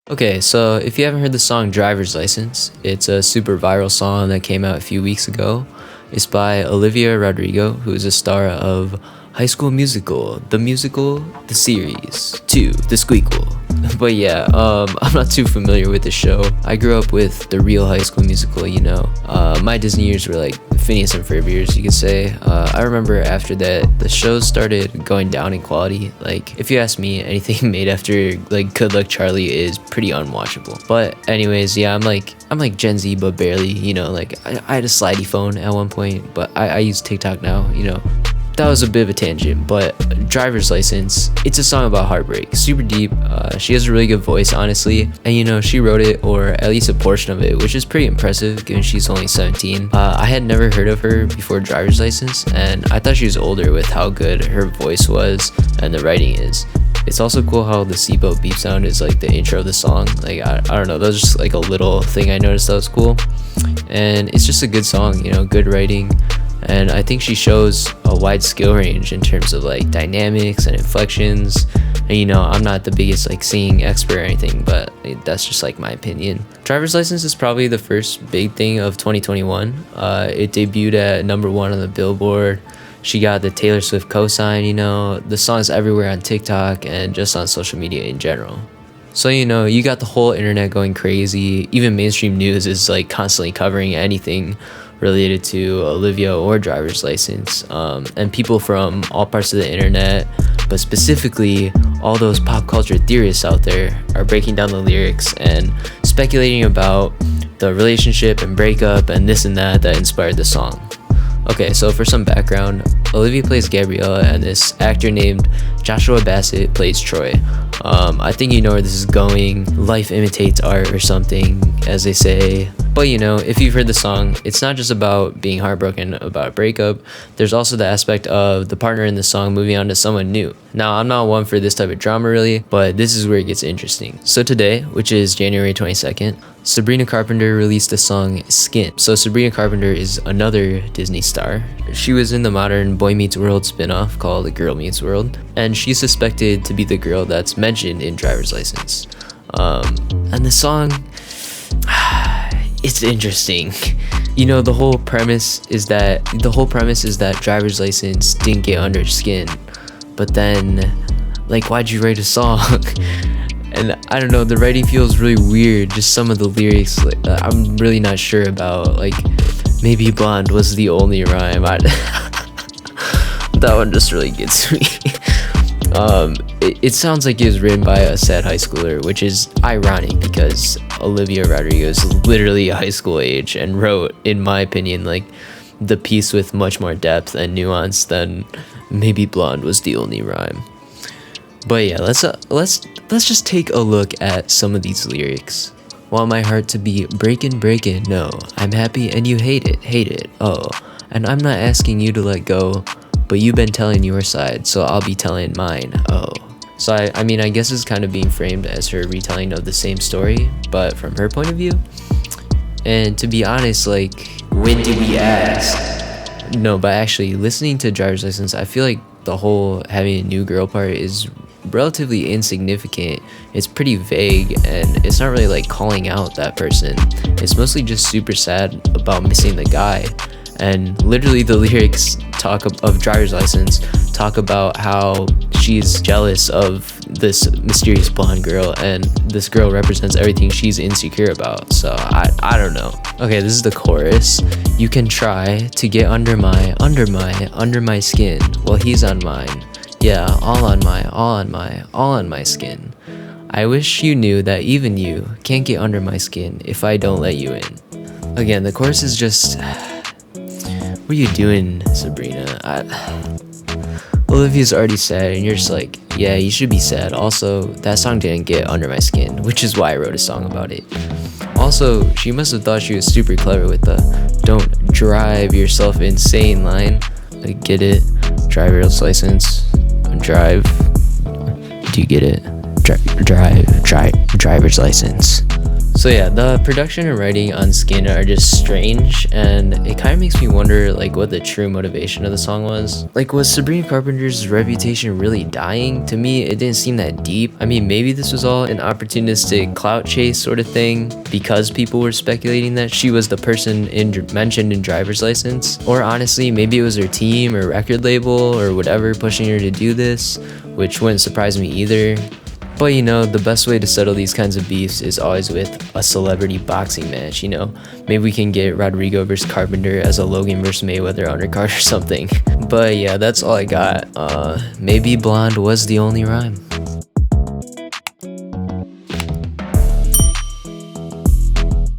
Okay, so if you haven't heard the song Driver's License, it's a super viral song that came out a few weeks ago. It's by Olivia Rodrigo, who is a star of High School Musical, the series, 2, the Squeakquel. But yeah, I'm not too familiar with the show. I grew up with the real High School Musical, you know. My Disney years were like Phineas and Ferb years, you could say. I remember after that, the shows started going down in quality. Like, if you ask me, anything made after like Good Luck Charlie is pretty unwatchable. But anyways, yeah, I'm like Gen Z, but barely, you know. Like, I had a slidey phone at one point, but I use TikTok now, you know. That was a bit of a tangent, but Driver's License, it's a song about heartbreak, super deep. She has a really good voice, honestly, and you know, she wrote it, or at least a portion of it, which is pretty impressive given she's only 17. I had never heard of her before Driver's License, and I thought she was older with how good her voice was and the writing is. It's also cool how the seatbelt beep sound is like the intro of the song. Like, I don't know, that was just like a little thing I noticed that was cool. And it's just a good song, you know, good writing. And I think she shows a wide skill range in terms of like dynamics and inflections. And you know, I'm not the biggest like singing expert or anything, but that's just like my opinion. Driver's License is probably the first big thing of 2021. It debuted at #1 on the Billboard. She got the Taylor Swift cosign, you know. The song's everywhere on TikTok and just on social media in general. So, you know, you got the whole internet going crazy. Even mainstream news is like constantly covering anything related to Olivia or Driver's License. And people from all parts of the internet, but specifically all those pop culture theorists out there, are breaking down the lyrics and speculating about the relationship and breakup and this and that inspired the song. Okay, so for some background, Olivia plays Gabriella and this actor named Joshua Bassett plays Troy. I think you know where this is going. Life imitates art or something, as they say. But you know, if you've heard the song, it's not just about being heartbroken about a breakup. There's also the aspect of the partner in the song moving on to someone new. Now, I'm not one for this type of drama really, but this is where it gets interesting. So today, which is January 22nd, Sabrina Carpenter released the song Skin. So Sabrina Carpenter is another Disney star. She was in the modern Boy Meets World spinoff called Girl Meets World, and she's suspected to be the girl that's mentioned in Driver's License. And the song, it's interesting. You know, the whole premise is that Driver's License didn't get under skin. But then, like, why'd you write a song? And I don't know, the writing feels really weird. Just some of the lyrics, like, I'm really not sure about. Like, maybe blonde was the only rhyme. That one just really gets me. It sounds like it was written by a sad high schooler, which is ironic because Olivia Rodrigo is literally a high school age and wrote, in my opinion, like the piece with much more depth and nuance than maybe blonde was the only rhyme. But yeah, let's just take a look at some of these lyrics. Want my heart to be breaking, no. I'm happy and you hate it, oh. And I'm not asking you to let go, but you've been telling your side, so I'll be telling mine, oh. So I mean, I guess it's kind of being framed as her retelling of the same story, but from her point of view. And to be honest, like, when do we ask? No, but actually, listening to Driver's License, I feel like the whole having a new girl part is relatively insignificant. It's pretty vague, and it's not really like calling out that person. It's mostly just super sad about missing the guy. And literally the lyrics of Driver's License talk about how she's jealous of this mysterious blonde girl, and this girl represents everything she's insecure about. So I don't know. Okay, this is the chorus. You can try to get under my skin. Well, he's on mine. Yeah, all on my skin. I wish you knew that even you can't get under my skin if I don't let you in. Again, the chorus is just, what are you doing, Sabrina? Olivia's already sad, and you're just like, yeah, you should be sad. Also, that song didn't get under my skin, which is why I wrote a song about it. Also, she must have thought she was super clever with the "don't drive yourself insane" line. Like, get it? Driver's license, drive. Do you get it? Driver's license. So yeah, the production and writing on Skin are just strange, and it kind of makes me wonder like what the true motivation of the song was. Like, was Sabrina Carpenter's reputation really dying? To me, it didn't seem that deep. I mean, maybe this was all an opportunistic clout chase sort of thing because people were speculating that she was the person mentioned in Driver's License. Or honestly, maybe it was her team or record label or whatever pushing her to do this, which wouldn't surprise me either. But you know, the best way to settle these kinds of beefs is always with a celebrity boxing match, you know? Maybe we can get Rodrigo versus Carpenter as a Logan versus Mayweather undercard or something. But yeah, that's all I got. Maybe blonde was the only rhyme.